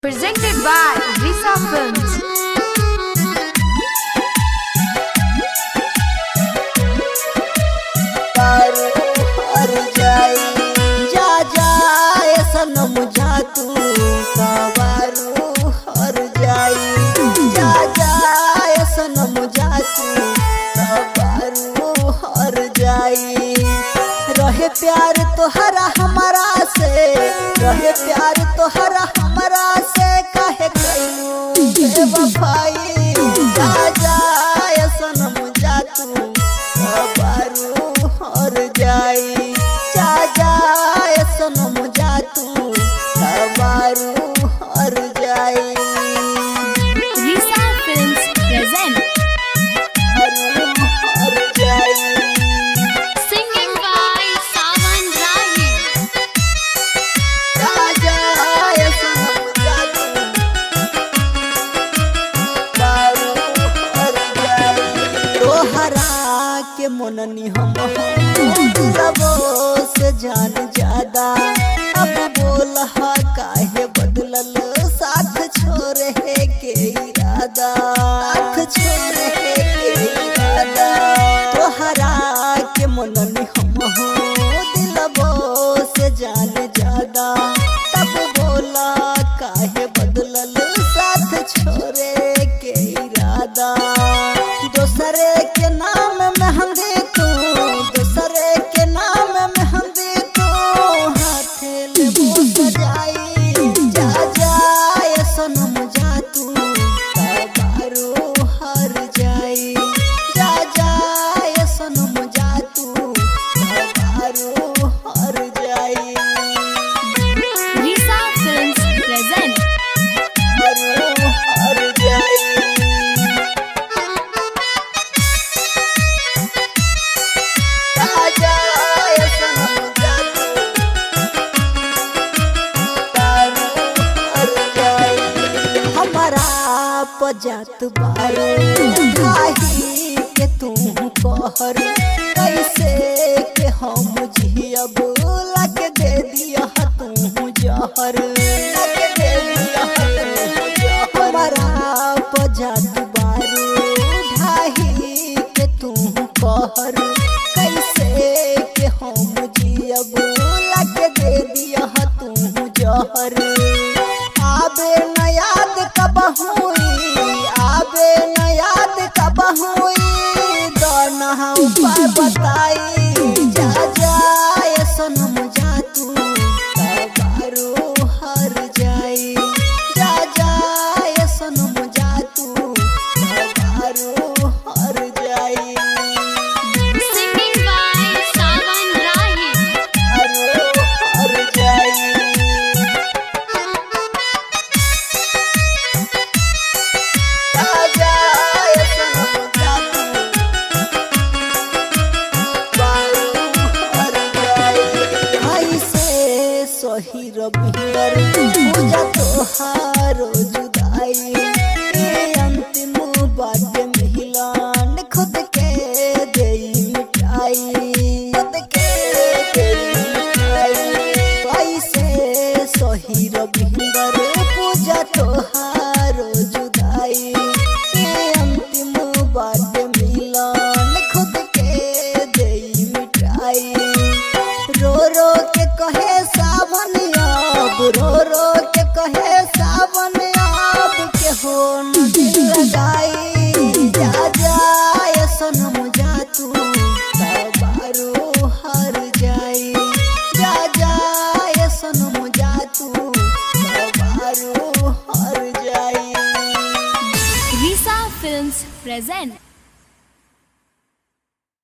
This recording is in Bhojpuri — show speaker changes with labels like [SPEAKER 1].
[SPEAKER 1] Presented by Risa Films.
[SPEAKER 2] हर जाई जा जाए सनम जा तू कावारू हर जाई जा जाए सनम जा तू कावारू हर जाई रहे प्यार तोहरा हमारा से रहे प्यार तोहरा हमारा से काहे कइलू बेवफाई जा जाए सनम जा तू कावारू हर जाई जा जाए सनम जा तू कावारू हर जाई
[SPEAKER 1] Risa Films present.
[SPEAKER 2] हर जाई
[SPEAKER 1] Singing by Sawan Rahi.
[SPEAKER 2] जा जाए सनम जा तू कावारू हर जाई तोहरा के मननी हम दिलवो से जान ज्यादा अब बोल काहे बदलल साथ छोड़े के इरादा साथ छोड़े के इरादा तोहरा के मननी हम दिलवो से जान ज्यादा तब बोला काहे बदलल साथ छोड़े के इरादा दूसरे के नाम मेहंदी तू दूसरे के नाम मेहंदी तू हाथे लेबो सजाई जा जाए सनम जा तू कावारू हर जाई जा जाए सनम जा तू कावारू हर जाई
[SPEAKER 1] Risa Films present.
[SPEAKER 2] हर जाई जात बारो भाई के तू कहर कैसे के हम जियब लग दे दिया तू जहर लग दे दिया तू जहर हमारा पजात बारो भाई के तू कहर कैसे के हम जियब लग दे दिया तू जहर आबे न याद कब हुई आबे न याद कब हुई दोना उपाय बताई जा जाए सनम जा तू कावारू हर जाई जा जाए सनम जा तू कावारू हर जाई
[SPEAKER 1] Singing by Sawan Rahi.
[SPEAKER 2] हर जाई सही रबिंदर पूजा तोहारो जुदाई अंतिम बात मिलन खुद के दे मिटाई खुद के दे मिटाई ऐसे सही रबिंदर पूजा तोहारो जुदाई अंतिम बात मिलन खुद के दे मिटाई रो रो के कहे सावन अब रो रो के कहे सावन अब के हो नदी लगाई जा जाए सनम जा तू कावारू हर जाई जा जाए सनम जा तू कावारू हर जाई
[SPEAKER 1] Risa Films present.